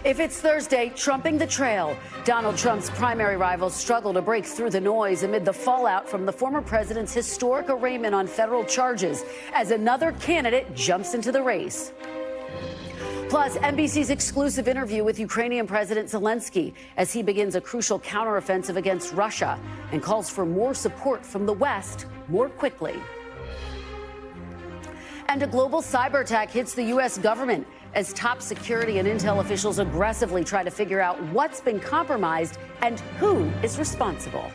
If it's Thursday, trumping the trail, Donald Trump's primary rivals struggle to break through the noise amid the fallout from the former president's historic arraignment on federal charges as another candidate jumps into the race. Plus, NBC's exclusive interview with Ukrainian President Zelenskyy as he begins a crucial counteroffensive against Russia and calls for more support from the West more quickly. And a global cyber attack hits the U.S. government as top security and intel officials aggressively try to figure out what's been compromised and who is responsible.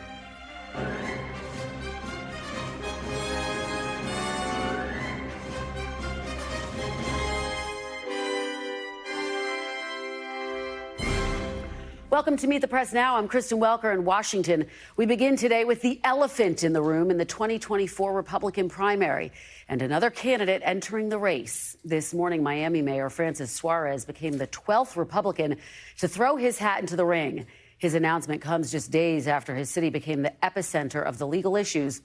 Welcome to Meet the Press Now. I'm Kristen Welker in Washington. We begin today with the elephant in the room in the 2024 Republican primary and another candidate entering the race. This morning, Miami Mayor Francis Suarez became the 12th Republican to throw his hat into the ring. His announcement comes just days after his city became the epicenter of the legal issues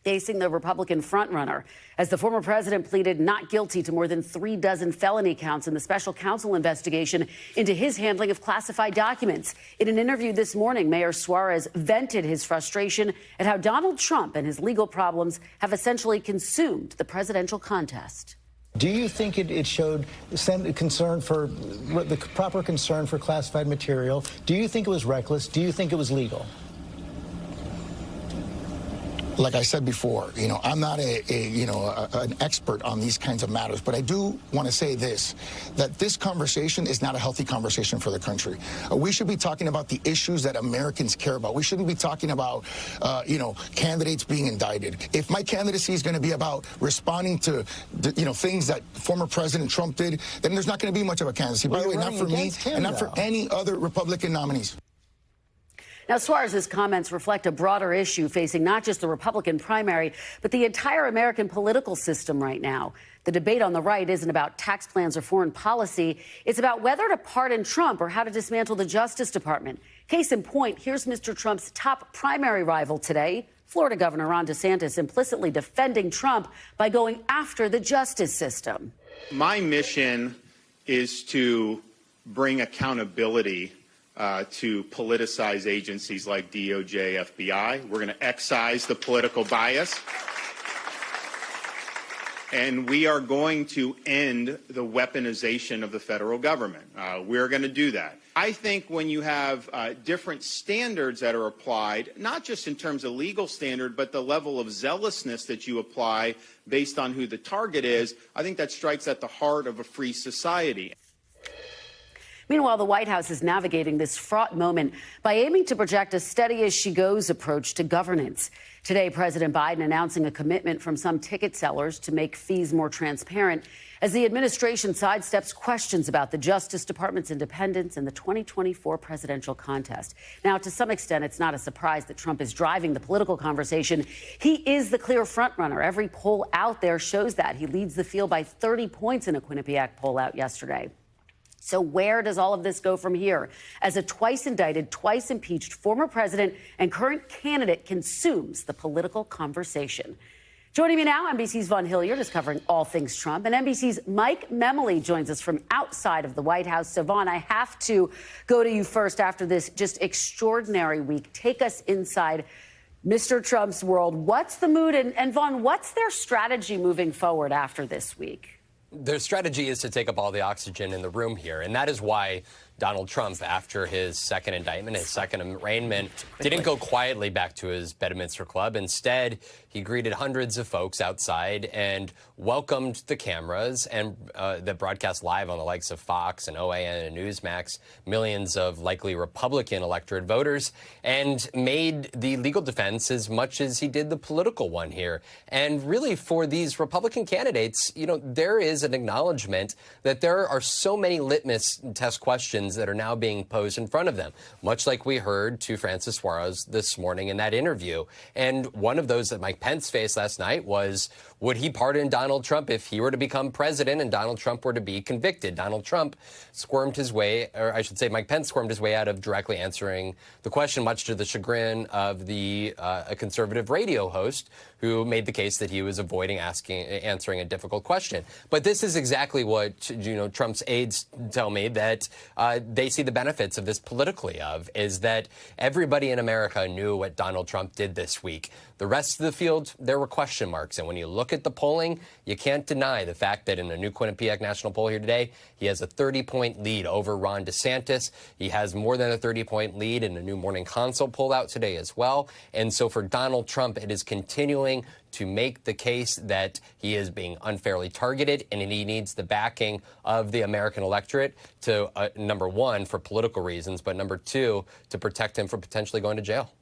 facing the Republican frontrunner, as the former president pleaded not guilty to more than 36 felony counts in the special counsel investigation into his handling of classified documents. In an interview this morning, Mayor Suarez vented his frustration at how Donald Trump and his legal problems have essentially consumed the presidential contest. Do you think it showed concern for the proper concern for classified material? Do you think it was reckless? Do you think it was legal? Like I said before, I'm not an expert on these kinds of matters, but I do want to say this, that this conversation is not a healthy conversation for the country. We should be talking about the issues that Americans care about. We shouldn't be talking about, candidates being indicted. If my candidacy is going to be about responding to, things that former President Trump did, then there's not going to be much of a candidacy. By the way, not for me and not for any other Republican nominees. Now, Suarez's comments reflect a broader issue facing not just the Republican primary, but the entire American political system right now. The debate on the right isn't about tax plans or foreign policy. It's about whether to pardon Trump or how to dismantle the Justice Department. Case in point, here's Mr. Trump's top primary rival today, Florida Governor Ron DeSantis, implicitly defending Trump by going after the justice system. My mission is to bring accountability to politicized agencies like DOJ, FBI. We're going to excise the political bias. And we are going to end the weaponization of the federal government. We're going to do that. I think when you have different standards that are applied, not just in terms of legal standard, but the level of zealousness that you apply based on who the target is, I think that strikes at the heart of a free society. Meanwhile, the White House is navigating this fraught moment by aiming to project a steady-as-she-goes approach to governance. Today, President Biden announcing a commitment from some ticket sellers to make fees more transparent as the administration sidesteps questions about the Justice Department's independence in the 2024 presidential contest. Now, to some extent, it's not a surprise that Trump is driving the political conversation. He is the clear frontrunner. Every poll out there shows that. He leads the field by 30 points in a Quinnipiac poll out yesterday. So where does all of this go from here as a twice indicted, twice impeached former president and current candidate consumes the political conversation? Joining me now, NBC's Vaughn Hilliard is covering all things Trump, and NBC's Mike Memoli joins us from outside of the White House. So, Vaughn, I have to go to you first after this just extraordinary week. Take us inside Mr. Trump's world. What's the mood? And Vaughn, what's their strategy moving forward after this week? Their strategy is to take up all the oxygen in the room here, and that is why Donald Trump, after his second indictment, his second arraignment, didn't go quietly back to his Bedminster Club. Instead, he greeted hundreds of folks outside and welcomed the cameras and that broadcast live on the likes of Fox and OAN and Newsmax, millions of likely Republican electorate voters, and made the legal defense as much as he did the political one here. And really, for these Republican candidates, there is an acknowledgement that there are so many litmus test questions that are now being posed in front of them, much like we heard to Francis Suarez this morning in that interview. And one of those that Mike Pence faced last night was would he pardon Donald Trump if he were to become president and Donald Trump were to be convicted? Donald Trump squirmed his way, or I should say Mike Pence squirmed his way out of directly answering the question, much to the chagrin of a conservative radio host who made the case that he was avoiding answering a difficult question. But this is exactly what, Trump's aides tell me that they see the benefits of this politically is that everybody in America knew what Donald Trump did this week. The rest of the field, there were question marks. And when you look at the polling, you can't deny the fact that in a new Quinnipiac national poll here today, he has a 30-point lead over Ron DeSantis. He has more than a 30-point lead in a new Morning Consult poll out today as well. And so for Donald Trump, it is continuing to make the case that he is being unfairly targeted and he needs the backing of the American electorate to, number one, for political reasons, but number two, to protect him from potentially going to jail.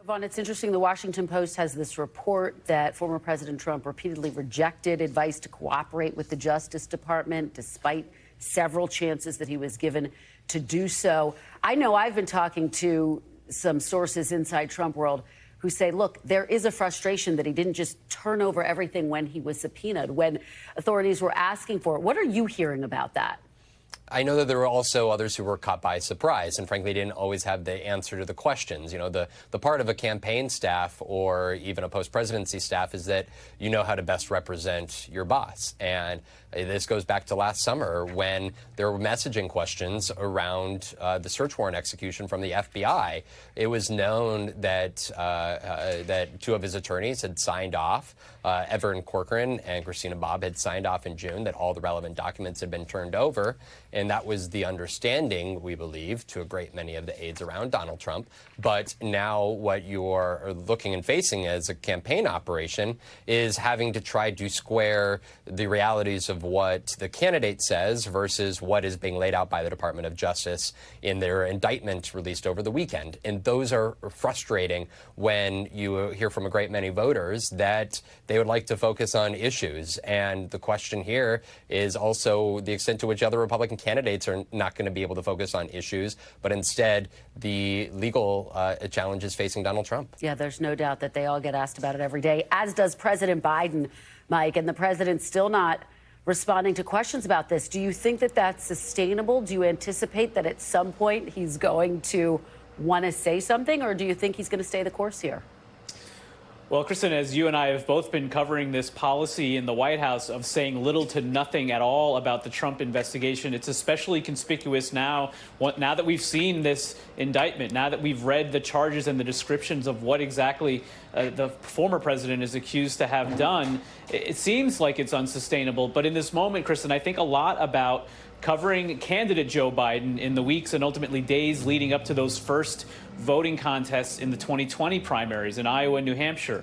Vaughn, it's interesting. The Washington Post has this report that former President Trump repeatedly rejected advice to cooperate with the Justice Department, despite several chances that he was given to do so. I know I've been talking to some sources inside Trump world who say, look, there is a frustration that he didn't just turn over everything when he was subpoenaed, when authorities were asking for it. What are you hearing about that? I know that there were also others who were caught by surprise and frankly didn't always have the answer to the questions. The part of a campaign staff or even a post-presidency staff is that you know how to best represent your boss. And this goes back to last summer when there were messaging questions around the search warrant execution from the FBI. It was known that that two of his attorneys had signed off. Evan Corcoran and Christina Bobb had signed off in June that all the relevant documents had been turned over. And that was the understanding, we believe, to a great many of the aides around Donald Trump. But now what you're looking and facing as a campaign operation is having to try to square the realities of what the candidate says versus what is being laid out by the Department of Justice in their indictment released over the weekend. And those are frustrating when you hear from a great many voters that they would like to focus on issues. And the question here is also the extent to which other Republican candidates are not going to be able to focus on issues, but instead the legal challenges facing Donald Trump. Yeah, there's no doubt that they all get asked about it every day, as does President Biden, Mike, and the president's still not responding to questions about this. Do you think that that's sustainable? Do you anticipate that at some point he's going to want to say something, or do you think he's going to stay the course here? Well, Kristen, as you and I have both been covering this policy in the White House of saying little to nothing at all about the Trump investigation, it's especially conspicuous now that we've seen this indictment, now that we've read the charges and the descriptions of what exactly the former president is accused to have done. It seems like it's unsustainable. But in this moment, Kristen, I think a lot about covering candidate Joe Biden in the weeks and ultimately days leading up to those first voting contests in the 2020 primaries in Iowa and New Hampshire.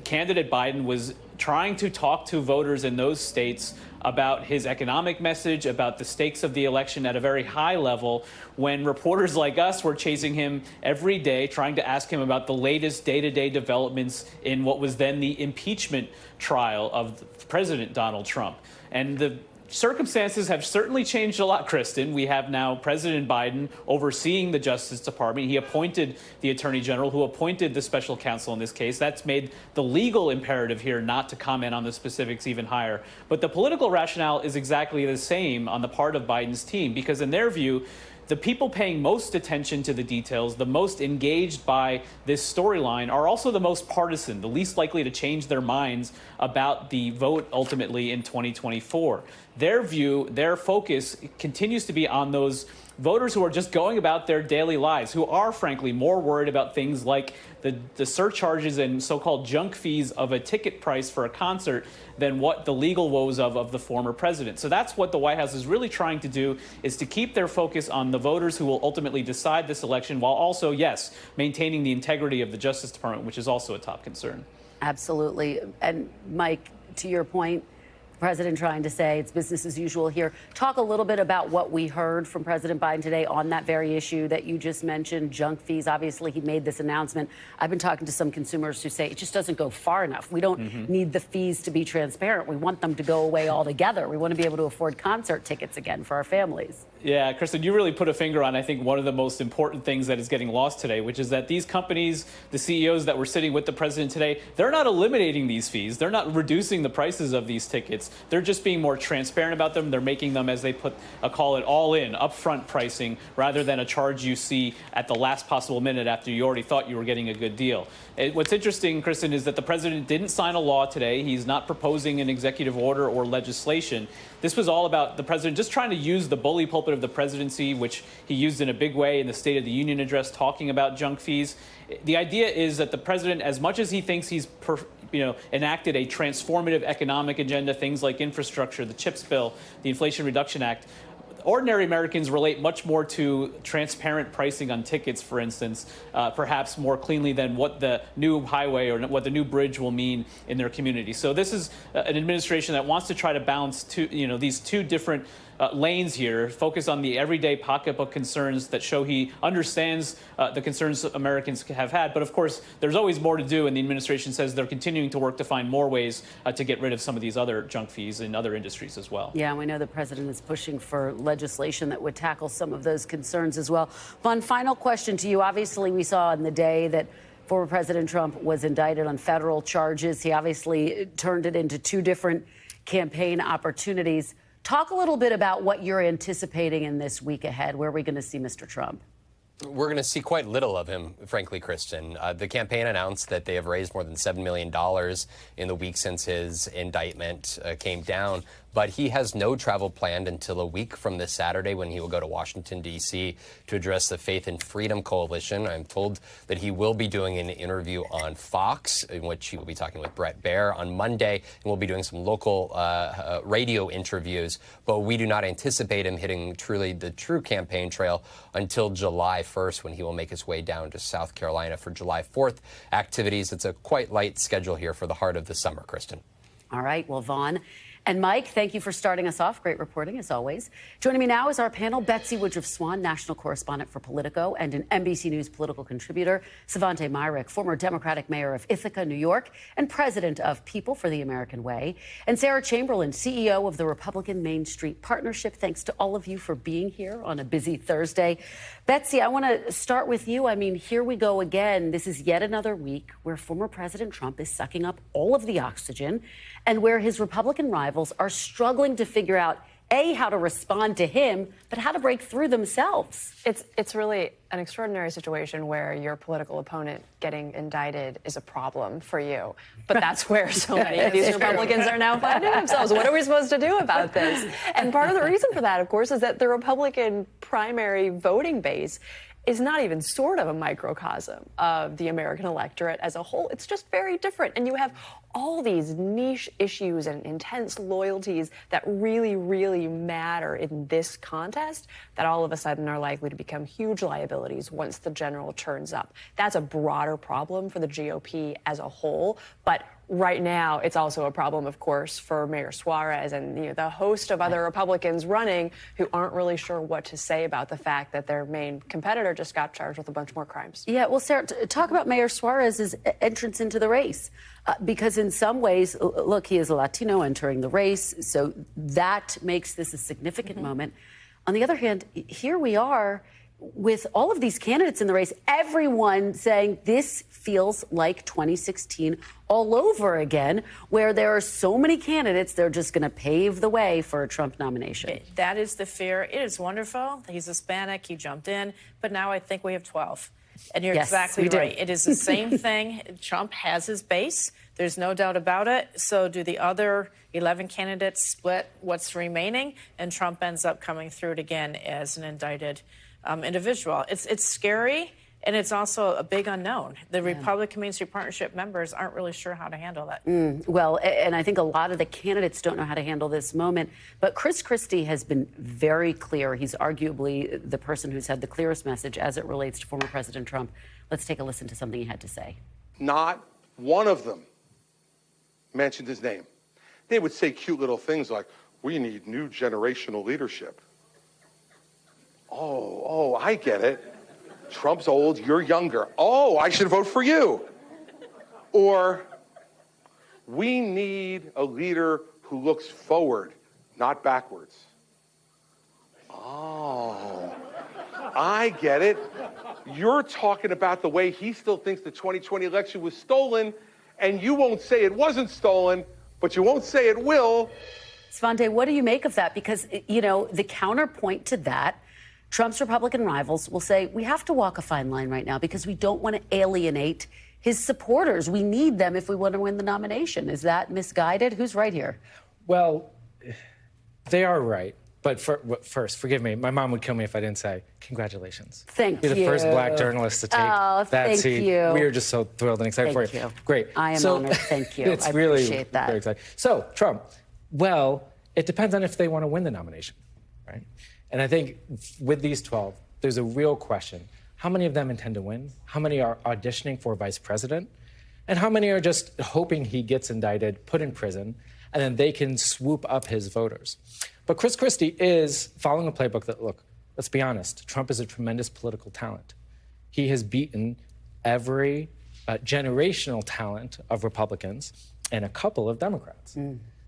Candidate Biden was trying to talk to voters in those states about his economic message, about the stakes of the election at a very high level, when reporters like us were chasing him every day, trying to ask him about the latest day-to-day developments in what was then the impeachment trial of President Donald Trump. And the circumstances have certainly changed a lot, Kristen. We have now President Biden overseeing the Justice Department. He appointed the Attorney General, who appointed the special counsel in this case. That's made the legal imperative here not to comment on the specifics even higher. But the political rationale is exactly the same on the part of Biden's team, because in their view, the people paying most attention to the details, the most engaged by this storyline, are also the most partisan, the least likely to change their minds about the vote ultimately in 2024. Their view, their focus continues to be on those voters who are just going about their daily lives, who are, frankly, more worried about things like the surcharges and so-called junk fees of a ticket price for a concert than what the legal woes of the former president. So that's what the White House is really trying to do, is to keep their focus on the voters who will ultimately decide this election, while also, yes, maintaining the integrity of the Justice Department, which is also a top concern. Absolutely. And Mike, to your point, the President trying to say it's business as usual here. Talk a little bit about what we heard from President Biden today on that very issue that you just mentioned, junk fees. Obviously, he made this announcement. I've been talking to some consumers who say it just doesn't go far enough. We don't need the fees to be transparent. We want them to go away altogether. We want to be able to afford concert tickets again for our families. Yeah, Kristen, you really put a finger on, I think, one of the most important things that is getting lost today, which is that these companies, the CEOs that were sitting with the president today, they're not eliminating these fees. They're not reducing the prices of these tickets. They're just being more transparent about them. They're making them, as they call it, all in, upfront pricing, rather than a charge you see at the last possible minute after you already thought you were getting a good deal. What's interesting, Kristen, is that the president didn't sign a law today. He's not proposing an executive order or legislation. This was all about the president just trying to use the bully pulpit of the presidency, which he used in a big way in the State of the Union address, talking about junk fees. The idea is that the president, as much as he thinks he's enacted a transformative economic agenda, things like infrastructure, the CHIPS bill, the Inflation Reduction Act, ordinary Americans relate much more to transparent pricing on tickets, for instance, perhaps more cleanly than what the new highway or what the new bridge will mean in their community. So this is an administration that wants to try to balance these two different lanes here, focus on the everyday pocketbook concerns that show he understands the concerns Americans have had. But of course, there's always more to do, and the administration says they're continuing to work to find more ways to get rid of some of these other junk fees in other industries as well. Yeah, we know the president is pushing for legislation that would tackle some of those concerns as well. One final question to you. Obviously, we saw in the day that former President Trump was indicted on federal charges. He obviously turned it into two different campaign opportunities. Talk a little bit about what you're anticipating in this week ahead. Where are we going to see Mr. Trump? We're going to see quite little of him, frankly, Kristen. The campaign announced that they have raised more than $7 million in the week since his indictment came down. But he has no travel planned until a week from this Saturday, when he will go to Washington, D.C. to address the Faith and Freedom Coalition. I'm told that he will be doing an interview on Fox, in which he will be talking with Bret Baier on Monday, and we'll be doing some local radio interviews. But we do not anticipate him hitting the true campaign trail until July 1st, when he will make his way down to South Carolina for July 4th activities. It's a quite light schedule here for the heart of the summer, Kristen. All right. Well, Vaughn and Mike, thank you for starting us off. Great reporting, as always. Joining me now is our panel, Betsy Woodruff-Swan, national correspondent for Politico and an NBC News political contributor, Savante Myrick, former Democratic mayor of Ithaca, New York, and president of People for the American Way, and Sarah Chamberlain, CEO of the Republican Main Street Partnership. Thanks to all of you for being here on a busy Thursday. Betsy, I want to start with you. I mean, here we go again. This is yet another week where former President Trump is sucking up all of the oxygen, and where his Republican rivals are struggling to figure out, A, how to respond to him, but how to break through themselves. It's really an extraordinary situation where your political opponent getting indicted is a problem for you. But that's where so many of these Republicans are now finding themselves. What are we supposed to do about this? And part of the reason for that, of course, is that the Republican primary voting base is not even sort of a microcosm of the American electorate as a whole. It's just very different. And you have all these niche issues and intense loyalties that really, really matter in this contest that all of a sudden are likely to become huge liabilities once the general turns up. That's a broader problem for the GOP as a whole. But right now, it's also a problem, of course, for Mayor Suarez and the host of other Republicans running who aren't really sure what to say about the fact that their main competitor just got charged with a bunch more crimes. Yeah, well, Sarah, talk about Mayor Suarez's entrance into the race. Because in some ways, look, he is a Latino entering the race, so that makes this a significant moment. On the other hand, here we are with all of these candidates in the race, everyone saying this feels like 2016 all over again, where there are so many candidates, they're just going to pave the way for a Trump nomination. That is the fear. It is wonderful. He's Hispanic. He jumped in. But now I think we have 12. And you're exactly right. It is the same thing. Trump has his base. There's no doubt about it. So do the other 11 candidates split what's remaining? And Trump ends up coming through it again as an indicted individual. It's scary. And it's also a big unknown. The Republican Main Street Partnership members aren't really sure how to handle that. Well, and I think a lot of the candidates don't know how to handle this moment. But Chris Christie has been very clear. He's arguably the person who's had the clearest message as it relates to former President Trump. Let's take a listen to something he had to say. Not one of them mentioned his name. they would say cute little things like, we need new generational leadership. Oh, I get it. Trump's old, you're younger. Oh, I should vote for you. Or, we need a leader who looks forward, not backwards. Oh, I get it. You're talking about the way he still thinks the 2020 election was stolen, and you won't say it wasn't stolen, but you won't say it will. Svante, what do you make of that? Because, you know, the counterpoint to that, Trump's Republican rivals will say, we have to walk a fine line right now because we don't want to alienate his supporters. We need them if we want to win the nomination. Is that misguided? Who's right here? Well, they are right. But first, forgive me, my mom would kill me if I didn't say congratulations. Thank you. You're the first black journalist to take that seat. You. We are just so thrilled and excited for you. Great. I am honored. Thank you. It's I really appreciate that. Very exciting. So, Trump, well, it depends on if they want to win the nomination, right? And I think with these 12, there's a real question. How many of them intend to win? How many are auditioning for vice president? And how many are just hoping he gets indicted, put in prison, and then they can swoop up his voters? But Chris Christie is following a playbook that, look, let's be honest, Trump is a tremendous political talent. He has beaten every generational talent of Republicans and a couple of Democrats.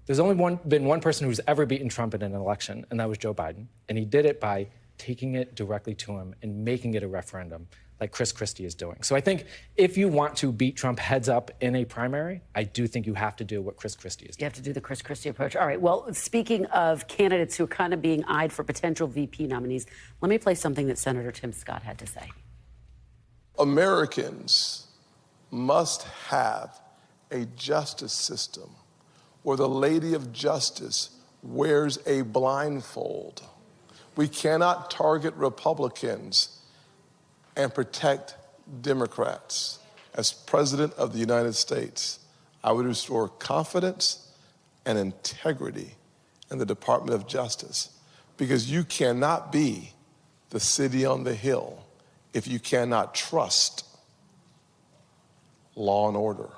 There's only been one person who's ever beaten Trump in an election, and that was Joe Biden. And he did it by taking it directly to him and making it a referendum like Chris Christie is doing. So I think if you want to beat Trump heads up in a primary, I do think you have to do what Chris Christie is doing. You have to do the Chris Christie approach. All right, well, speaking of candidates who are kind of being eyed for potential VP nominees, let me play something that Senator Tim Scott had to say. Americans must have a justice system where the Lady of Justice wears a blindfold. We cannot target Republicans and protect Democrats. As President of the United States, I would restore confidence and integrity in the Department of Justice, because you cannot be the city on the hill if you cannot trust law and order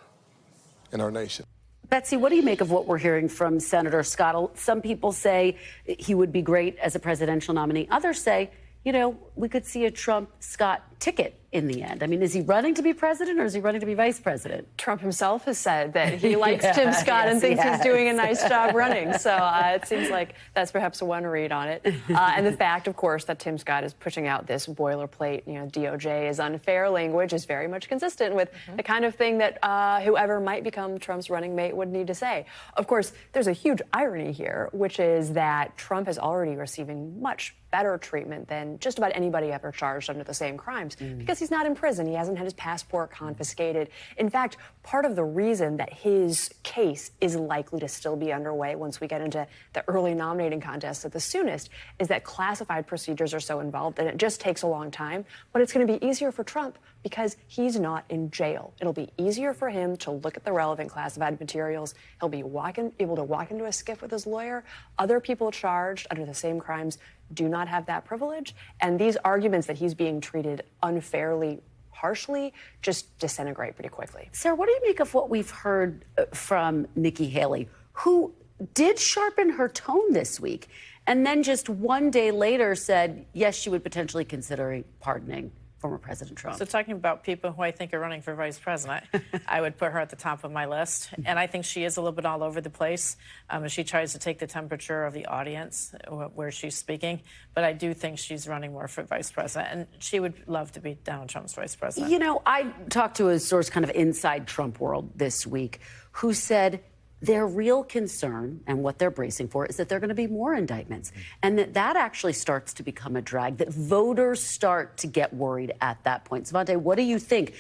in our nation. Betsy, what do you make of what we're hearing from Senator Scott? Some people say he would be great as a presidential nominee. Others say, you know, we could see a Trump-Scott ticket in the end. I mean, is he running to be president or is he running to be vice president? Trump himself has said that he likes Tim Scott and thinks he's doing a nice job running. So it seems like that's perhaps one read on it. And the fact, of course, that Tim Scott is pushing out this boilerplate, you know, DOJ is unfair language is very much consistent with the kind of thing that whoever might become Trump's running mate would need to say. Of course, there's a huge irony here, which is that Trump is already receiving much better treatment than just about anybody ever charged under the same crimes because he's not in prison. He hasn't had his passport confiscated. In fact, part of the reason that his case is likely to still be underway once we get into the early nominating contest at the soonest is that classified procedures are so involved and it just takes a long time. But it's going to be easier for Trump because he's not in jail. It'll be easier for him to look at the relevant classified materials. He'll be able to walk into a skiff with his lawyer. Other people charged under the same crimes do not have that privilege. And these arguments that he's being treated unfairly, harshly, just disintegrate pretty quickly. Sarah, what do you make of what we've heard from Nikki Haley, who did sharpen her tone this week and then just one day later said, yes, she would potentially consider pardoning former President Trump? So talking about people who I think are running for vice president, I would put her at the top of my list. And I think she is a little bit all over the place as she tries to take the temperature of the audience where she's speaking. But I do think she's running more for vice president. And she would love to be Donald Trump's vice president. You know, I talked to a source kind of inside Trump world this week who said their real concern and what they're bracing for is that there are going to be more indictments and that actually starts to become a drag, that voters start to get worried at that point. Svante, what do you think?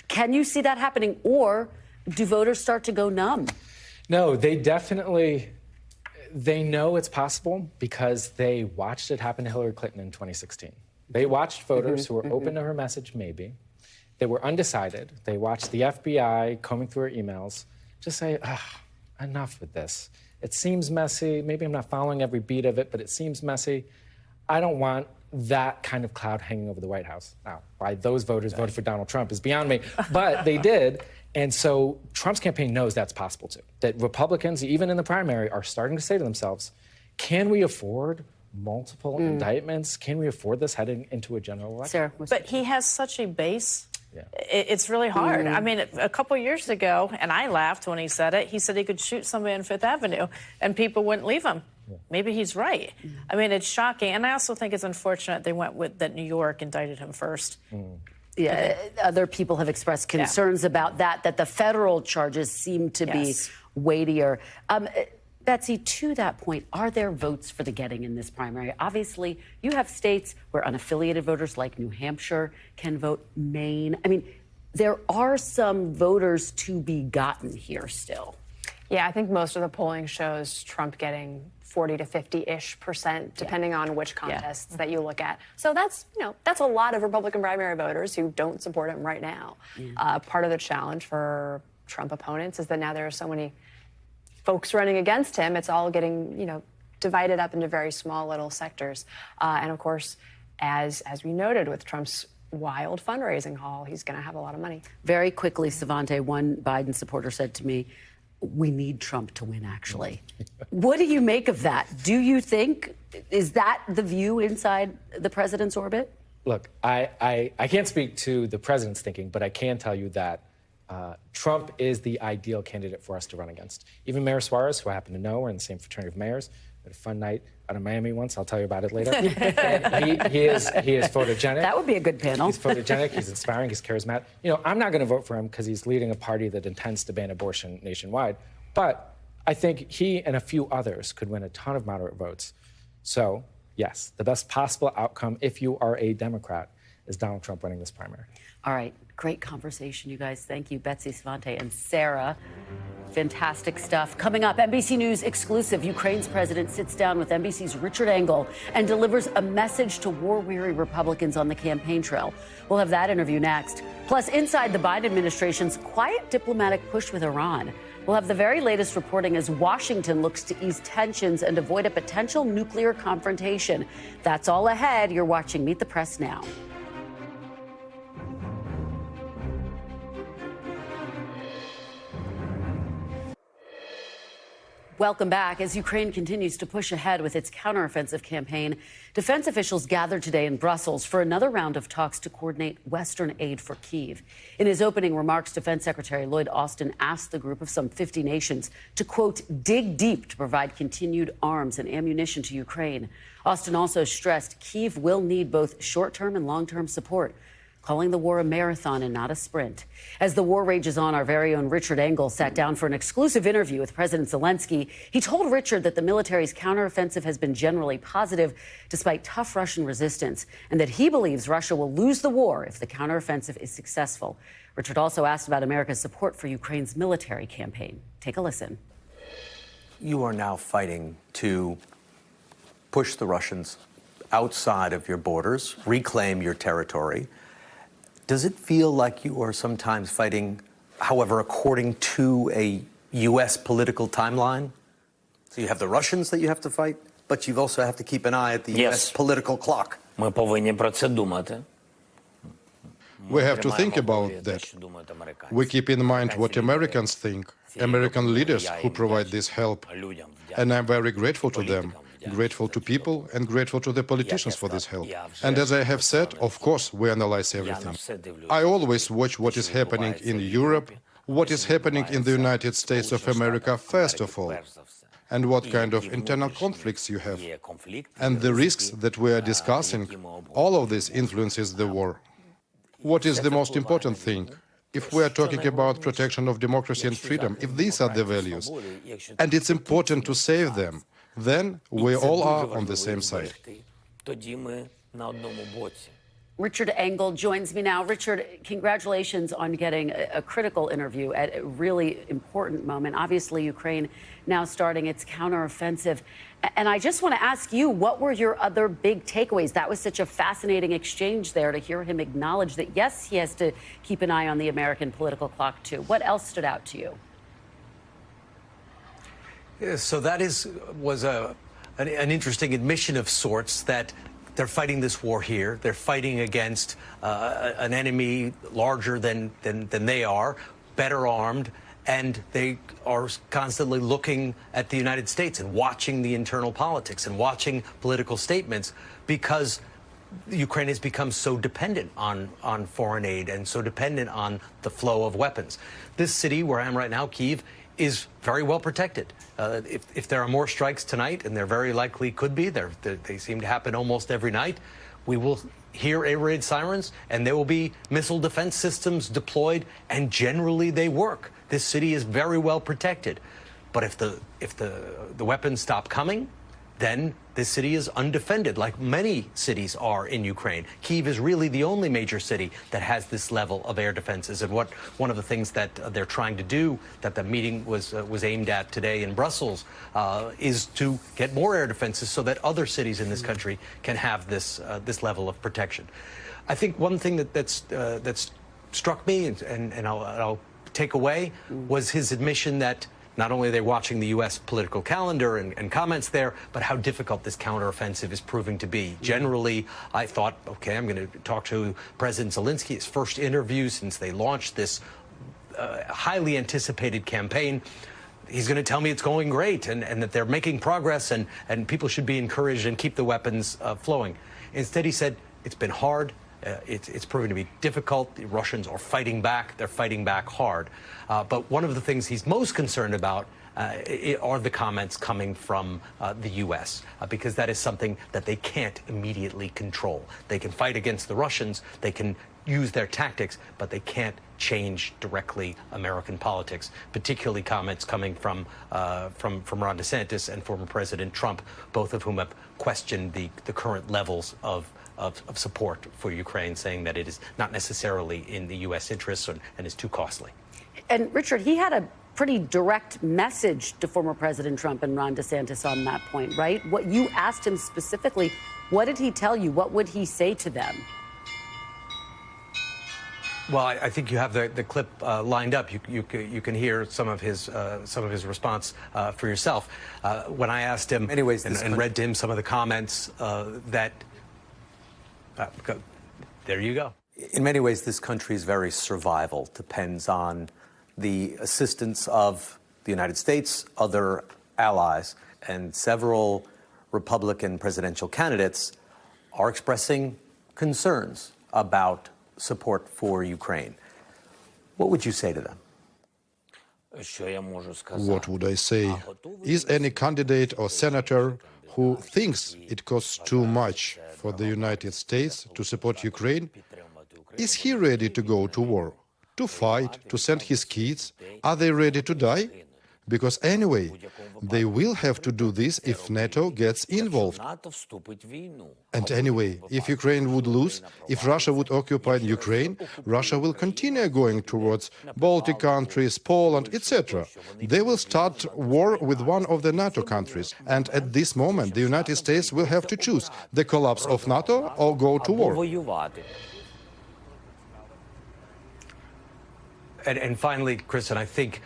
Can you see that happening or do voters start to go numb? No, they definitely, they know it's possible because they watched it happen to Hillary Clinton in 2016. They watched voters who were open to her message, maybe. They were undecided. They watched the FBI combing through her emails just say, enough with this. It seems messy. Maybe I'm not following every beat of it, but it seems messy. I don't want that kind of cloud hanging over the White House. Now, why those voters voted for Donald Trump is beyond me, but they did. And so Trump's campaign knows that's possible too, that Republicans, even in the primary, are starting to say to themselves, can we afford multiple indictments? Can we afford this heading into a general election? Sarah, but he has such a base. Yeah. It's really hard. I mean, a couple years ago, and I laughed when he said it, he said he could shoot somebody on Fifth Avenue and people wouldn't leave him. Yeah. Maybe he's right. I mean, it's shocking. And I also think it's unfortunate they went with that New York indicted him first. Yeah, other people have expressed concerns about that the federal charges seem to be weightier. Betsy, to that point, are there votes for the getting in this primary? Obviously, you have states where unaffiliated voters like New Hampshire can vote, Maine. I mean, there are some voters to be gotten here still. Yeah, I think most of the polling shows Trump getting 40 to 50-ish%, depending on which contests that you look at. So that's, that's a lot of Republican primary voters who don't support him right now. Part of the challenge for Trump opponents is that now there are so many folks running against him. It's all getting, divided up into very small little sectors. And of course, as we noted with Trump's wild fundraising haul, he's going to have a lot of money. Very quickly, Savante, one Biden supporter said to me, we need Trump to win, actually. What do you make of that? Do you think, is that the view inside the president's orbit? Look, I can't speak to the president's thinking, but I can tell you that Trump is the ideal candidate for us to run against. Even Mayor Suarez, who I happen to know, we're in the same fraternity of mayors. We had a fun night out of Miami once. I'll tell you about it later. he is photogenic. That would be a good panel. He's photogenic. He's inspiring. He's charismatic. I'm not going to vote for him because he's leading a party that intends to ban abortion nationwide. But I think he and a few others could win a ton of moderate votes. So, yes, the best possible outcome, if you are a Democrat, is Donald Trump winning this primary. All right. Great conversation, you guys. Thank you, Betsy, Savante, and Sarah. Fantastic stuff. Coming up, NBC News exclusive. Ukraine's president sits down with NBC's Richard Engel and delivers a message to war-weary Republicans on the campaign trail. We'll have that interview next. Plus, inside the Biden administration's quiet diplomatic push with Iran. We'll have the very latest reporting as Washington looks to ease tensions and avoid a potential nuclear confrontation. That's all ahead. You're watching Meet the Press now. Welcome back. As Ukraine continues to push ahead with its counteroffensive campaign, defense officials gathered today in Brussels for another round of talks to coordinate Western aid for Kyiv. In his opening remarks, Defense Secretary Lloyd Austin asked the group of some 50 nations to, quote, dig deep to provide continued arms and ammunition to Ukraine. Austin also stressed Kyiv will need both short-term and long-term support, calling the war a marathon and not a sprint. As the war rages on, our very own Richard Engel sat down for an exclusive interview with President Zelenskyy. He told Richard that the military's counteroffensive has been generally positive despite tough Russian resistance, and that he believes Russia will lose the war if the counteroffensive is successful. Richard also asked about America's support for Ukraine's military campaign. Take a listen. You are now fighting to push the Russians outside of your borders, reclaim your territory. Does it feel like you are sometimes fighting, however, according to a U.S. political timeline? So you have the Russians that you have to fight, but you also have to keep an eye at the U.S. political clock. Ми повинні про це думати. We have to think about that. We keep in mind what Americans think, American leaders who provide this help. And I'm very grateful to them, grateful to people, and grateful to the politicians for this help. And as I have said, of course, we analyze everything. I always watch what is happening in Europe, what is happening in the United States of America, first of all, and what kind of internal conflicts you have. And the risks that we are discussing, all of this influences the war. What is the most important thing? If we are talking about protection of democracy and freedom, if these are the values, and it's important to save them, then we all are on the same side. Richard Engel joins me now. Richard, congratulations on getting a critical interview at a really important moment. Obviously, Ukraine now starting its counteroffensive. And I just want to ask you, what were your other big takeaways? That was such a fascinating exchange there to hear him acknowledge that, yes, he has to keep an eye on the American political clock, too. What else stood out to you? Yeah, so that was an interesting admission of sorts that they're fighting this war here. They're fighting against an enemy larger than they are. better armed, and they are constantly looking at the United States and watching the internal politics and watching political statements, because Ukraine has become so dependent on foreign aid and so dependent on the flow of weapons. This city where I am right now, Kyiv, is very well protected. If there are more strikes tonight, and there very likely could be, they seem to happen almost every night, we will hear air raid sirens, and there will be missile defense systems deployed, and generally they work. This city is very well protected. But if the weapons stop coming, then this city is undefended, like many cities are in Ukraine. Kyiv is really the only major city that has this level of air defenses. And one of the things that they're trying to do, that the meeting was aimed at today in Brussels, is to get more air defenses so that other cities in this country can have this level of protection. I think one thing that's struck me and I'll take away was his admission that not only are they watching the U.S. political calendar and comments there, but how difficult this counteroffensive is proving to be. Generally, I thought, okay, I'm going to talk to President Zelenskyy, his first interview since they launched this highly anticipated campaign. He's going to tell me it's going great and that they're making progress and people should be encouraged and keep the weapons flowing. Instead, he said, it's been hard. It's proven to be difficult. The Russians are fighting back. They're fighting back hard. But one of the things he's most concerned about are the comments coming from the U.S., because that is something that they can't immediately control. They can fight against the Russians. They can use their tactics, but they can't change directly American politics, particularly comments coming from Ron DeSantis and former President Trump, both of whom have questioned the current levels of support for Ukraine, saying that it is not necessarily in the U.S. interests and is too costly. And Richard, he had a pretty direct message to former President Trump and Ron DeSantis on that point, right? What you asked him specifically, what did he tell you? What would he say to them? Well, I think you have the clip lined up. You can hear some of his response for yourself. When I asked him, anyways, and read to him some of the comments that. There you go. In many ways, this country's very survival depends on the assistance of the United States, other allies, and several Republican presidential candidates are expressing concerns about support for Ukraine. What would you say to them? What would I say? Is any candidate or senator who thinks it costs too much for the United States to support Ukraine, is he ready to go to war, to fight, to send his kids? Are they ready to die? Because anyway, they will have to do this if NATO gets involved. And anyway, if Ukraine would lose, if Russia would occupy Ukraine, Russia will continue going towards Baltic countries, Poland, etc. They will start war with one of the NATO countries. And at this moment, the United States will have to choose the collapse of NATO or go to war. And finally, Kristen, I think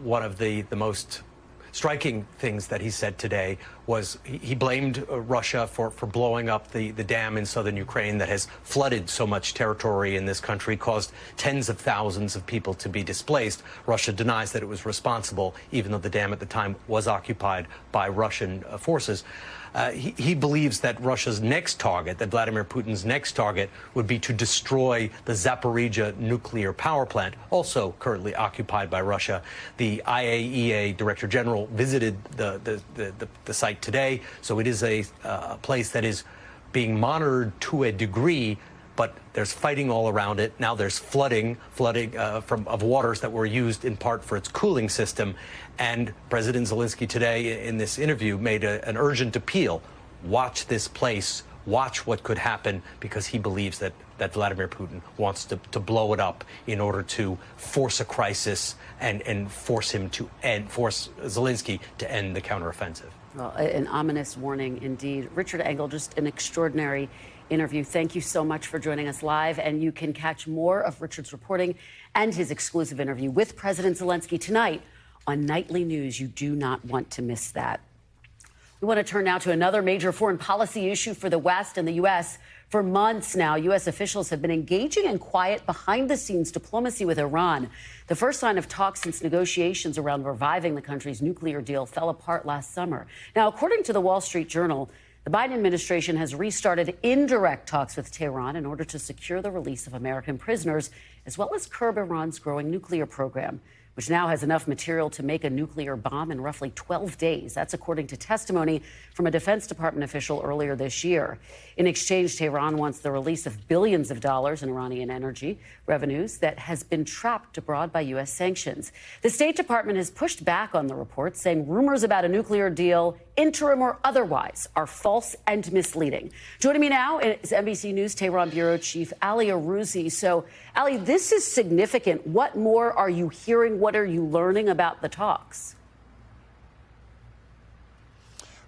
one of the most striking things that he said today was he blamed Russia for blowing up the dam in southern Ukraine that has flooded so much territory in this country, caused tens of thousands of people to be displaced. Russia denies that it was responsible, even though the dam at the time was occupied by Russian forces. He believes that Russia's next target, that Vladimir Putin's next target, would be to destroy the Zaporizhzhia nuclear power plant, also currently occupied by Russia. The IAEA Director General visited the site today, so it is a place that is being monitored to a degree, but there's fighting all around it. Now there's flooding of waters that were used in part for its cooling system. And President Zelenskyy today in this interview made an urgent appeal. Watch this place, watch what could happen, because he believes that Vladimir Putin wants to blow it up in order to force a crisis and force Zelenskyy to end the counteroffensive. Well, an ominous warning indeed. Richard Engel, just an extraordinary interview. Thank you so much for joining us live. And you can catch more of Richard's reporting and his exclusive interview with President Zelenskyy tonight on Nightly News. You do not want to miss that. We want to turn now to another major foreign policy issue for the West and the U.S. For months now, U.S. officials have been engaging in quiet, behind-the-scenes diplomacy with Iran. The first sign of talks since negotiations around reviving the country's nuclear deal fell apart last summer. Now, according to the Wall Street Journal, the Biden administration has restarted indirect talks with Tehran in order to secure the release of American prisoners, as well as curb Iran's growing nuclear program, which now has enough material to make a nuclear bomb in roughly 12 days. That's according to testimony from a Defense Department official earlier this year. In exchange, Tehran wants the release of billions of dollars in Iranian energy revenues that has been trapped abroad by U.S. sanctions. The State Department has pushed back on the report, saying rumors about a nuclear deal, interim or otherwise, are false and misleading. Joining me now is NBC News Tehran Bureau Chief Ali Arouzi. So, Ali, this is significant. What more are you hearing? What are you learning about the talks?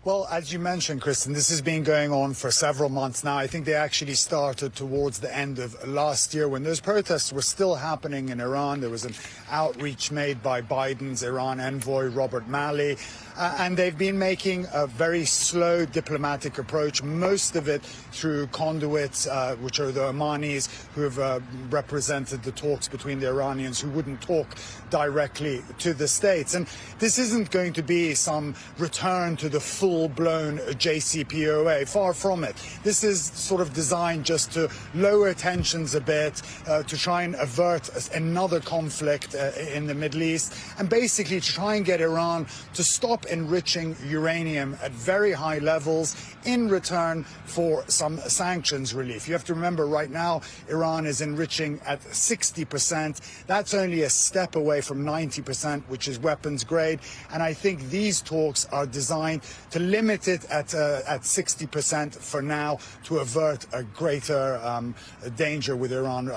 Well, as you mentioned, Kristen, this has been going on for several months now. I think they actually started towards the end of last year when those protests were still happening in Iran. There was an outreach made by Biden's Iran envoy, Robert Malley, and they've been making a very slow diplomatic approach, most of it through conduits, which are the Omanis, who have represented the talks between the Iranians who wouldn't talk directly to the states. And this isn't going to be some return to the full-blown JCPOA. Far from it. This is sort of designed just to lower tensions a bit, to try and avert another conflict in the Middle East, and basically to try and get Iran to stop enriching uranium at very high levels in return for some sanctions relief. You have to remember right now Iran is enriching at 60%. That's only a step away from 90%, which is weapons grade. And I think these talks are designed to limit it at 60% for now, to avert a greater danger with Iran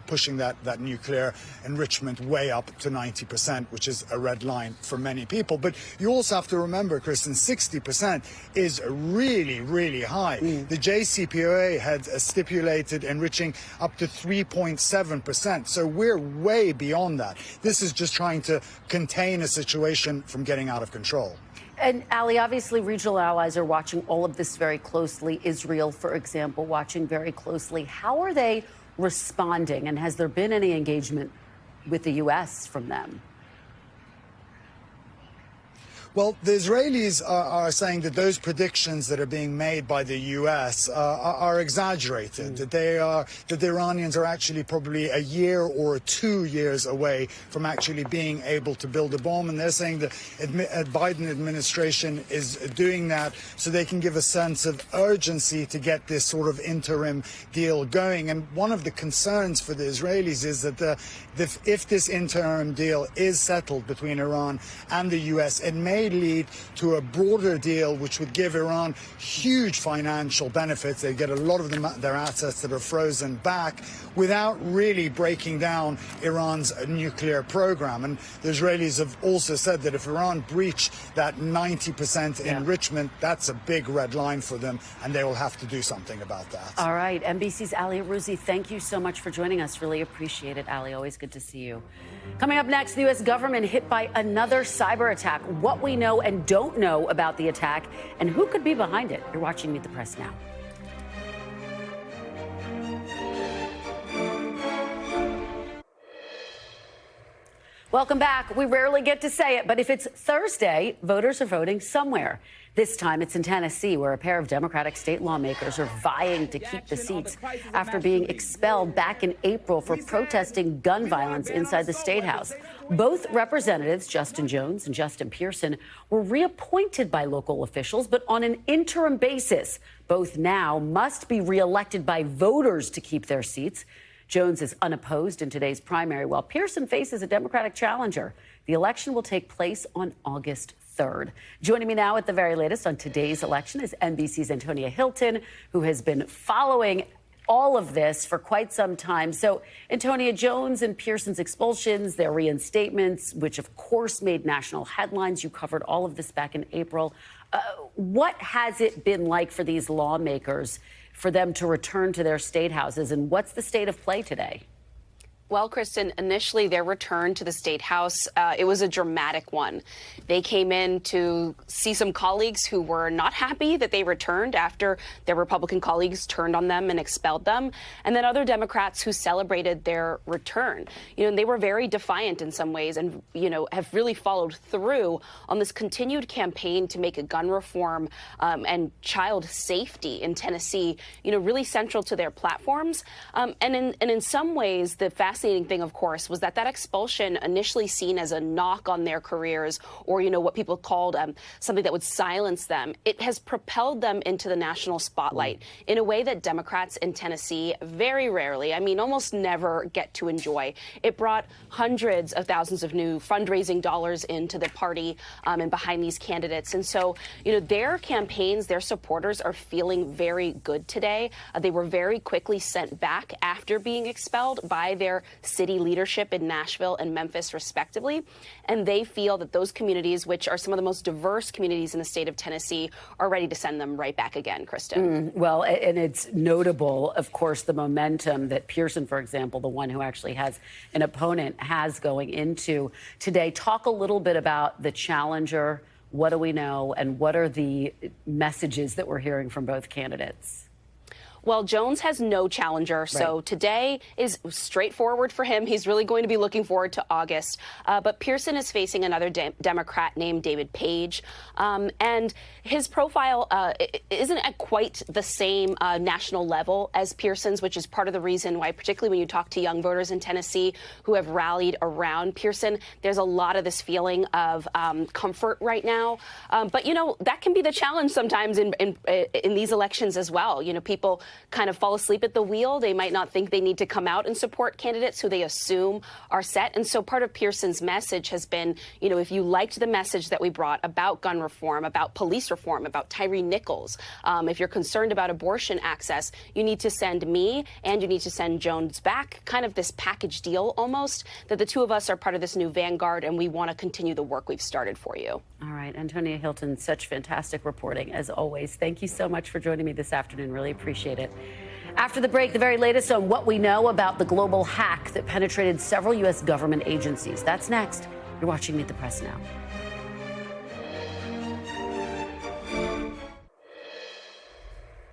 pushing that nuclear enrichment way up to 90%, which is a red line for many people. But you also have to remember, Kristen, 60% is really, really high. The JCPOA had stipulated enriching up to 3.7%. So we're way beyond that. This is just trying to contain a situation from getting out of control. And Ali, obviously regional allies are watching all of this very closely. Israel, for example, watching very closely. How are they responding? And has there been any engagement with the U.S. from them? Well, the Israelis are saying that those predictions that are being made by the U.S. are exaggerated, that the Iranians are actually probably a year or 2 years away from actually being able to build a bomb. And they're saying the Biden administration is doing that so they can give a sense of urgency to get this sort of interim deal going. And one of the concerns for the Israelis is that if this interim deal is settled between Iran and the U.S., it may lead to a broader deal which would give Iran huge financial benefits. They get a lot of their assets that are frozen back without really breaking down Iran's nuclear program. And the Israelis have also said that if Iran breach that 90% enrichment, that's a big red line for them, and they will have to do something about that. All right. NBC's Ali Arouzi, thank you so much for joining us. Really appreciate it, Ali. Always good to see you. Coming up next, the U.S. government hit by another cyber attack. What we know and don't know about the attack, and who could be behind it. You're watching Meet the Press now. Welcome back. We rarely get to say it, but if it's Thursday, voters are voting somewhere. This time it's in Tennessee, where a pair of Democratic state lawmakers are vying to keep the seats after being expelled back in April for protesting gun violence inside the State House. Both representatives, Justin Jones and Justin Pearson, were reappointed by local officials, but on an interim basis. Both now must be reelected by voters to keep their seats. Jones is unopposed in today's primary, while Pearson faces a Democratic challenger. The election will take place on August 3rd. Joining me now at the very latest on today's election is NBC's Antonia Hilton, who has been following all of this for quite some time. So, Antonia, Jones and Pearson's expulsions, their reinstatements, which of course made national headlines. You covered all of this back in April. What has it been like for these lawmakers, for them to return to their state houses, and what's the state of play today? Well, Kristen, initially their return to the State House, it was a dramatic one. They came in to see some colleagues who were not happy that they returned after their Republican colleagues turned on them and expelled them, and then other Democrats who celebrated their return. They were very defiant in some ways and, have really followed through on this continued campaign to make a gun reform and child safety in Tennessee, really central to their platforms. And in some ways, the fascinating thing, of course, was that expulsion, initially seen as a knock on their careers or, what people called something that would silence them, it has propelled them into the national spotlight in a way that Democrats in Tennessee very rarely, almost never get to enjoy. It brought hundreds of thousands of new fundraising dollars into the party and behind these candidates. And so, their campaigns, their supporters are feeling very good today. They were very quickly sent back after being expelled by their city leadership in Nashville and Memphis, respectively. And they feel that those communities, which are some of the most diverse communities in the state of Tennessee, are ready to send them right back again, Kristen. Well, and it's notable, of course, the momentum that Pearson, for example, the one who actually has an opponent, has going into today. Talk a little bit about the challenger. What do we know? And what are the messages that we're hearing from both candidates? Well, Jones has no challenger, so today is straightforward for him. He's really going to be looking forward to August. But Pearson is facing another Democrat named David Page, and his profile isn't at quite the same national level as Pearson's, which is part of the reason why, particularly when you talk to young voters in Tennessee who have rallied around Pearson, there's a lot of this feeling of comfort right now. But, that can be the challenge sometimes in these elections as well. People kind of fall asleep at the wheel. They might not think they need to come out and support candidates who they assume are set. And so part of Pearson's message has been, if you liked the message that we brought about gun reform, about police reform, about Tyree Nichols, if you're concerned about abortion access, you need to send me and you need to send Jones back, kind of this package deal almost, that the two of us are part of this new vanguard and we want to continue the work we've started for you. All right, Antonia Hilton, such fantastic reporting as always. Thank you so much for joining me this afternoon. Really appreciate it. After the break, the very latest on what we know about the global hack that penetrated several U.S. government agencies. That's next. You're watching Meet the Press now.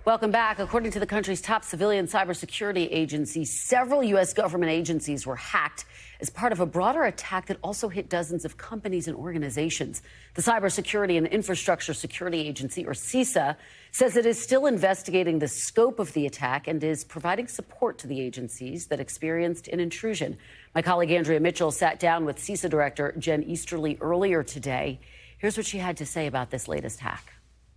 Welcome back. According to the country's top civilian cybersecurity agency, several U.S. government agencies were hacked as part of a broader attack that also hit dozens of companies and organizations. The Cybersecurity and Infrastructure Security Agency, or CISA, says it is still investigating the scope of the attack and is providing support to the agencies that experienced an intrusion. My colleague Andrea Mitchell sat down with CISA Director Jen Easterly earlier today. Here's what she had to say about this latest hack.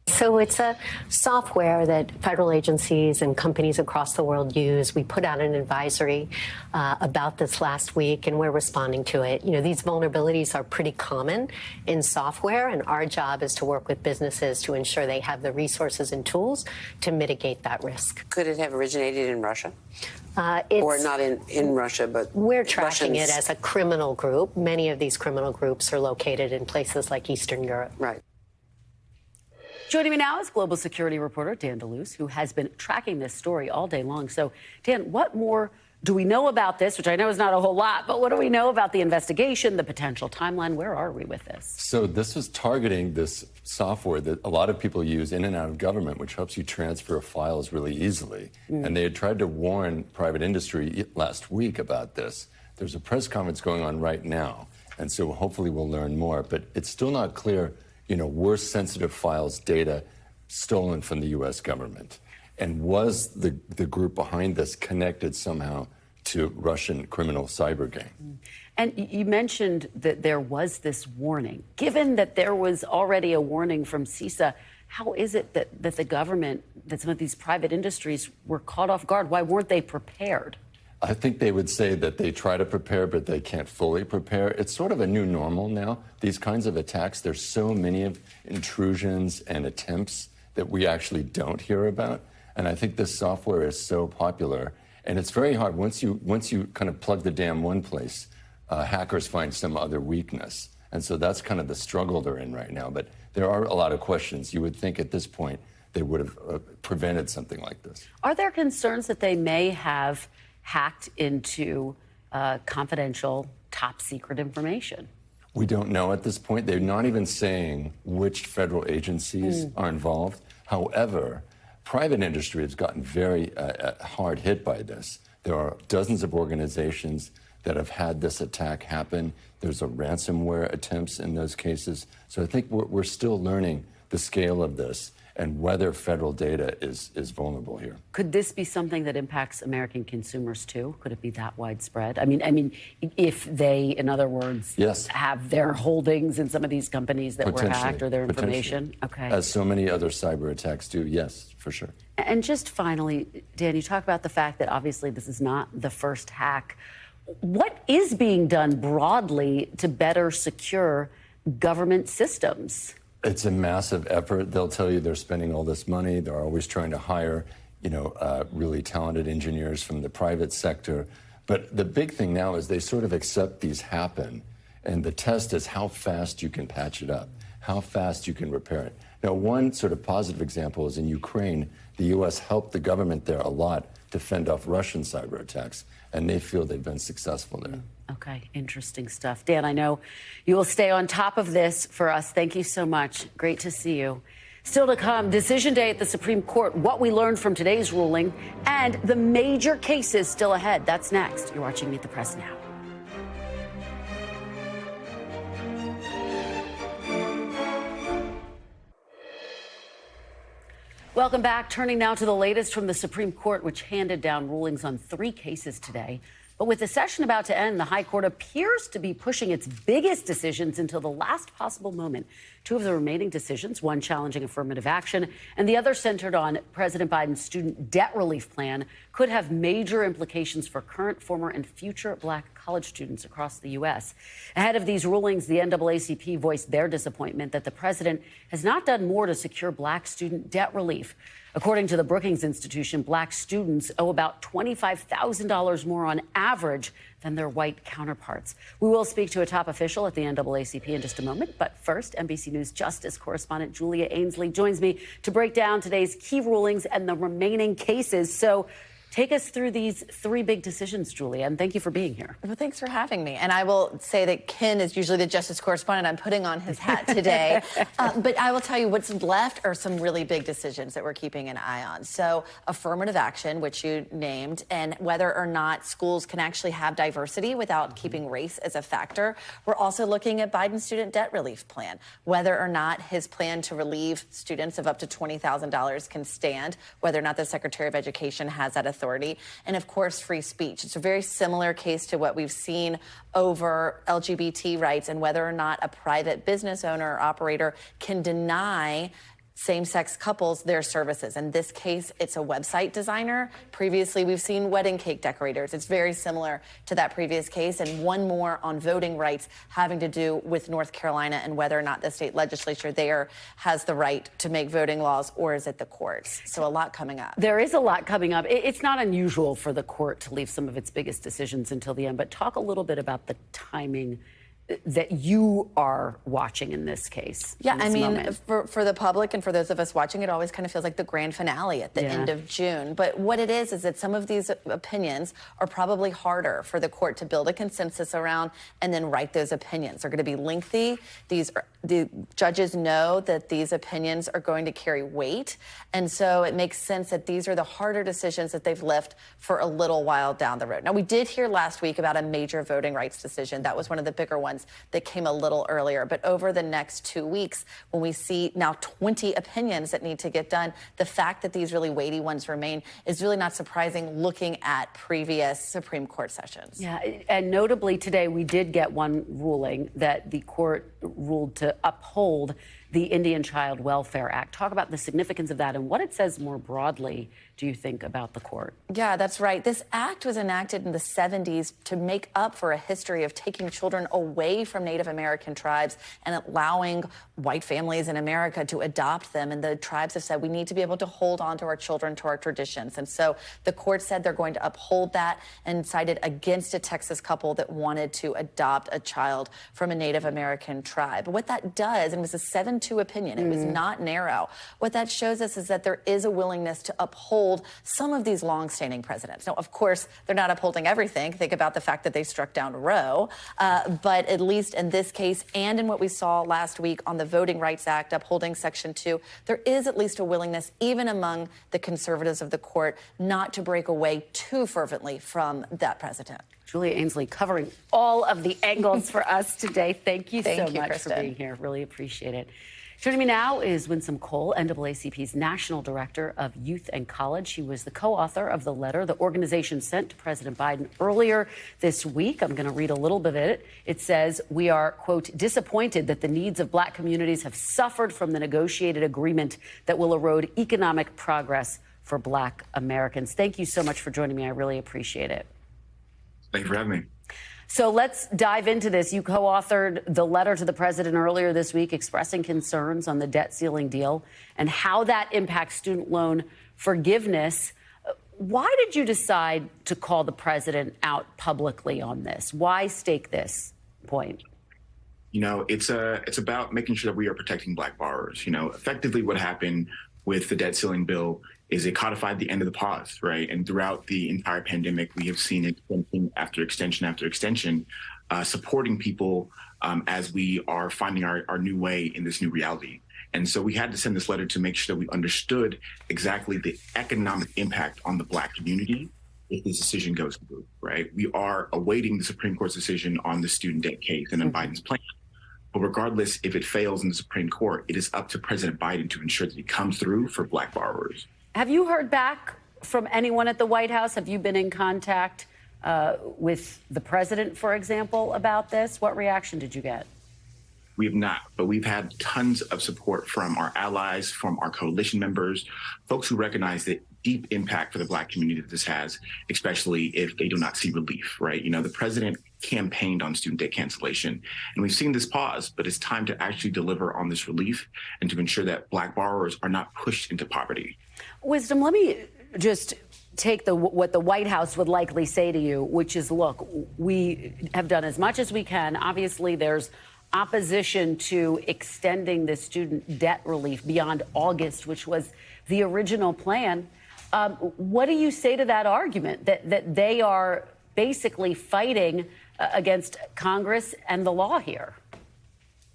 So it's a software that federal agencies and companies across the world use. We put out an advisory about this last week, and we're responding to it. These vulnerabilities are pretty common in software, and our job is to work with businesses to ensure they have the resources and tools to mitigate that risk. Could it have originated in Russia? Or not in Russia, but we're tracking it as a criminal group. Many of these criminal groups are located in places like Eastern Europe. Right. Joining me now is global security reporter Dan Luce, who has been tracking this story all day long. So, Dan, what more do we know about this, which I know is not a whole lot, but what do we know about the investigation, the potential timeline? Where are we with this? So this was targeting this software that a lot of people use in and out of government, which helps you transfer files really easily. And they had tried to warn private industry last week about this. There's a press conference going on right now, and so hopefully we'll learn more. But it's still not clear, were sensitive files, data stolen from the U.S. government? And was the group behind this connected somehow to Russian criminal cyber gang? And you mentioned that there was this warning. Given that there was already a warning from CISA, how is it that the government, that some of these private industries were caught off guard? Why weren't they prepared? I think they would say that they try to prepare, but they can't fully prepare. It's sort of a new normal now. These kinds of attacks, there's so many of intrusions and attempts that we actually don't hear about. And I think this software is so popular. And it's very hard. Once you kind of plug the dam one place, hackers find some other weakness. And so that's kind of the struggle they're in right now. But there are a lot of questions. You would think at this point they would have prevented something like this. Are there concerns that they may have hacked into confidential, top secret information? We don't know at this point. They're not even saying which federal agencies are involved. However, private industry has gotten very hard hit by this. There are dozens of organizations that have had this attack happen. There's a ransomware attempts in those cases. So I think we're still learning the scale of this and whether federal data is vulnerable here. Could this be something that impacts American consumers too? Could it be that widespread? I mean, if they, in other words, have their holdings in some of these companies that were hacked or their information? Okay. As so many other cyber attacks do, yes, for sure. And just finally, Dan, you talk about the fact that obviously this is not the first hack. What is being done broadly to better secure government systems? It's a massive effort. They'll tell you they're spending all this money. They're always trying to hire, really talented engineers from the private sector. But the big thing now is they sort of accept these happen. And the test is how fast you can patch it up, how fast you can repair it. Now, one sort of positive example is in Ukraine, the U.S. helped the government there a lot to fend off Russian cyber attacks, and they feel they've been successful there. Okay, interesting stuff. Dan, I know you will stay on top of this for us. Thank you so much. Great to see you. Still to come, decision day at the Supreme Court, what we learned from today's ruling, and the major cases still ahead. That's next. You're watching Meet the Press now. Welcome back. Turning now to the latest from the Supreme Court, which handed down rulings on 3 cases today. But with the session about to end, the High Court appears to be pushing its biggest decisions until the last possible moment. 2 of the remaining decisions, one challenging affirmative action and the other centered on President Biden's student debt relief plan, could have major implications for current, former, and future Black college students across the U.S. Ahead of these rulings, the NAACP voiced their disappointment that the president has not done more to secure Black student debt relief. According to the Brookings Institution, Black students owe about $25,000 more on average than their white counterparts. We will speak to a top official at the NAACP in just a moment. But first, NBC News Justice correspondent Julia Ainsley joins me to break down today's key rulings and the remaining cases. So take us through these 3 big decisions, Julia, and thank you for being here. Well, thanks for having me. And I will say that Ken is usually the justice correspondent. I'm putting on his hat today. But I will tell you what's left are some really big decisions that we're keeping an eye on. So affirmative action, which you named, and whether or not schools can actually have diversity without keeping race as a factor. We're also looking at Biden's student debt relief plan, whether or not his plan to relieve students of up to $20,000 can stand, whether or not the Secretary of Education has that authority. And of course, free speech. It's a very similar case to what we've seen over LGBT rights and whether or not a private business owner or operator can deny same-sex couples their services. In this case, it's a website designer. Previously, we've seen wedding cake decorators. It's very similar to that previous case. And one more on voting rights having to do with North Carolina and whether or not the state legislature there has the right to make voting laws, or is it the courts? So a lot coming up. There is a lot coming up. It's not unusual for the court to leave some of its biggest decisions until the end, but talk a little bit about the timing that you are watching in this case. Yeah, I mean, for the public and for those of us watching, it always kind of feels like the grand finale at the end of June. But what it is that some of these opinions are probably harder for the court to build a consensus around and then write those opinions. They're going to be lengthy. The judges know that these opinions are going to carry weight. And so it makes sense that these are the harder decisions that they've left for a little while down the road. Now, we did hear last week about a major voting rights decision. That was one of the bigger ones that came a little earlier. But over the next 2 weeks, when we see now 20 opinions that need to get done, the fact that these really weighty ones remain is really not surprising looking at previous Supreme Court sessions. Yeah, and notably today, we did get one ruling that the court ruled to uphold the Indian Child Welfare Act. Talk about the significance of that and what it says more broadly, do you think, about the court? Yeah, that's right. This act was enacted in the 70s to make up for a history of taking children away from Native American tribes and allowing white families in America to adopt them. And the tribes have said we need to be able to hold on to our children, to our traditions. And so the court said they're going to uphold that and cited against a Texas couple that wanted to adopt a child from a Native American tribe. What that does, and it was a 7-2 2 opinion. It was not narrow. What that shows us is that there is a willingness to uphold some of these longstanding precedents. Now, of course, they're not upholding everything. Think about the fact that they struck down Roe. But at least in this case and in what we saw last week on the Voting Rights Act upholding Section 2, there is at least a willingness, even among the conservatives of the court, not to break away too fervently from that precedent. Julia Ainsley covering all of the angles for us today. Thank you so much Kristen. for being here. Really appreciate it. Joining me now is Winsome Cole, NAACP's National Director of Youth and College. She was the co-author of the letter the organization sent to President Biden earlier this week. I'm going to read a little bit of it. It says, "We are, quote, disappointed that the needs of Black communities have suffered from the negotiated agreement that will erode economic progress for Black Americans." Thank you so much for joining me. I really appreciate it. Thank you for having me. So let's dive into this. You co-authored the letter to the president earlier this week expressing concerns on the debt ceiling deal and how that impacts student loan forgiveness. Why did you decide to call the president out publicly on this? Why stake this point? You know, it's about making sure that we are protecting Black borrowers. You know, effectively what happened with the debt ceiling bill is it codified the end of the pause, right? And throughout the entire pandemic, we have seen extension after extension after extension, supporting people as we are finding our new way in this new reality. And so we had to send this letter to make sure that we understood exactly the economic impact on the Black community if this decision goes through, right? We are awaiting the Supreme Court's decision on the student debt case and on Biden's plan. But regardless, if it fails in the Supreme Court, it is up to President Biden to ensure that he comes through for Black borrowers. Have you heard back from anyone at the White House? Have you been in contact with the president, for example, about this? What reaction did you get? We have not, but we've had tons of support from our allies, from our coalition members, folks who recognize the deep impact for the Black community that this has, especially if they do not see relief, right? You know, the president campaigned on student debt cancellation, and we've seen this pause, but it's time to actually deliver on this relief and to ensure that Black borrowers are not pushed into poverty. Wisdom, let me just take what the White House would likely say to you, which is, look, we have done as much as we can. Obviously, there's opposition to extending the student debt relief beyond August, which was the original plan. What do you say to that argument that they are basically fighting against Congress and the law here?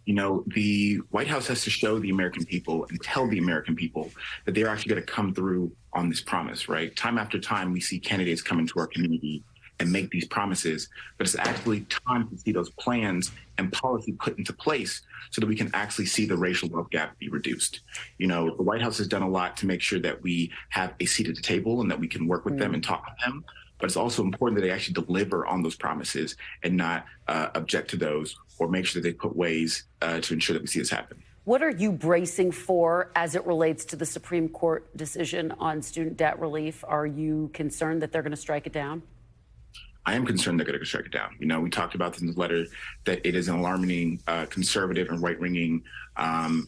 You know, the White House has to show the American people and tell the American people that they're actually going to come through on this promise, right? Time after time, we see candidates come into our community and make these promises, but it's actually time to see those plans and policy put into place so that we can actually see the racial wealth gap be reduced. You know, the White House has done a lot to make sure that we have a seat at the table and that we can work with them and talk with them. But it's also important that they actually deliver on those promises and not object to those or make sure that they put ways to ensure that we see this happen. What are you bracing for as it relates to the Supreme Court decision on student debt relief? Are you concerned that they're going to strike it down? I am concerned they're going to strike it down. You know, we talked about in the letter that it is an alarming conservative and right-wing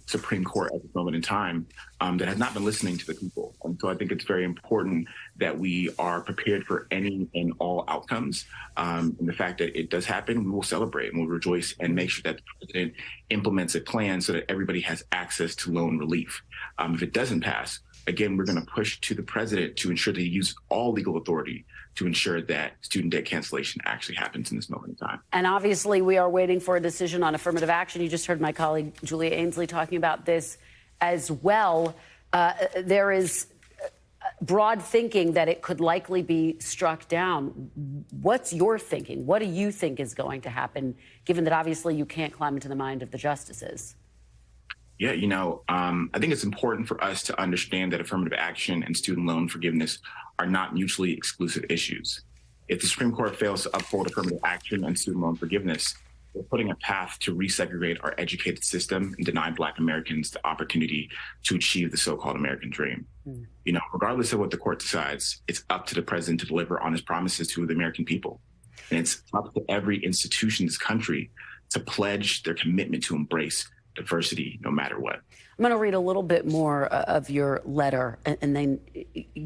Supreme Court at this moment in time that has not been listening to the people. And so I think it's very important that we are prepared for any and all outcomes. And the fact that it does happen, we will celebrate and we'll rejoice and make sure that the president implements a plan so that everybody has access to loan relief. If it doesn't pass, again, we're going to push to the president to ensure that he uses all legal authority to ensure that student debt cancellation actually happens in this moment in time. And obviously, we are waiting for a decision on affirmative action. You just heard my colleague Julia Ainsley talking about this as well. There is broad thinking that it could likely be struck down. What's your thinking? What do you think is going to happen, given that obviously you can't climb into the mind of the justices? Yeah, you know, I think it's important for us to understand that affirmative action and student loan forgiveness are not mutually exclusive issues. If the Supreme Court fails to uphold affirmative action and student loan forgiveness, we're putting a path to resegregate our educated system and deny Black Americans the opportunity to achieve the so-called American dream. You know, regardless of what the court decides, it's up to the president to deliver on his promises to the American people. And it's up to every institution in this country to pledge their commitment to embrace diversity, no matter what. I'm going to read a little bit more of your letter and then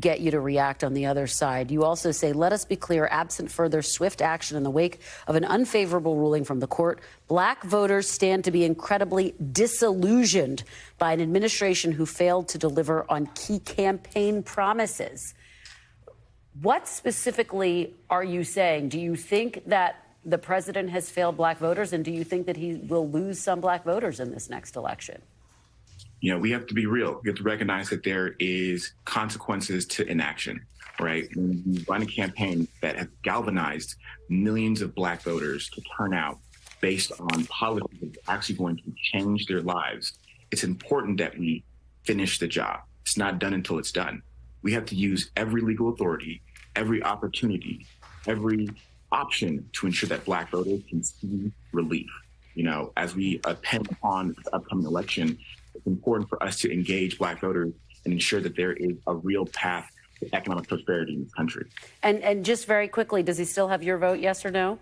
get you to react on the other side. You also say, let us be clear, absent further swift action in the wake of an unfavorable ruling from the court, Black voters stand to be incredibly disillusioned by an administration who failed to deliver on key campaign promises. What specifically are you saying? Do you think that the president has failed Black voters, and do you think that he will lose some Black voters in this next election? You know, we have to be real. We have to recognize that there is consequences to inaction, right? When you run a campaign that has galvanized millions of Black voters to turn out based on policies that are actually going to change their lives, it's important that we finish the job. It's not done until it's done. We have to use every legal authority, every opportunity, every option to ensure that Black voters can see relief. You know, as we depend upon the upcoming election, it's important for us to engage Black voters and ensure that there is a real path to economic prosperity in this country. And just very quickly, does he still have your vote, yes or no?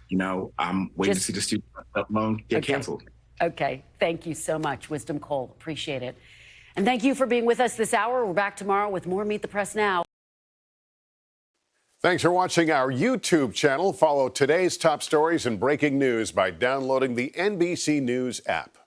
You know, I'm waiting to see the student loan get canceled. Okay. Thank you so much, Wisdom Cole. Appreciate it. And thank you for being with us this hour. We're back tomorrow with more Meet the Press Now. Thanks for watching our YouTube channel. Follow today's top stories and breaking news by downloading the NBC News app.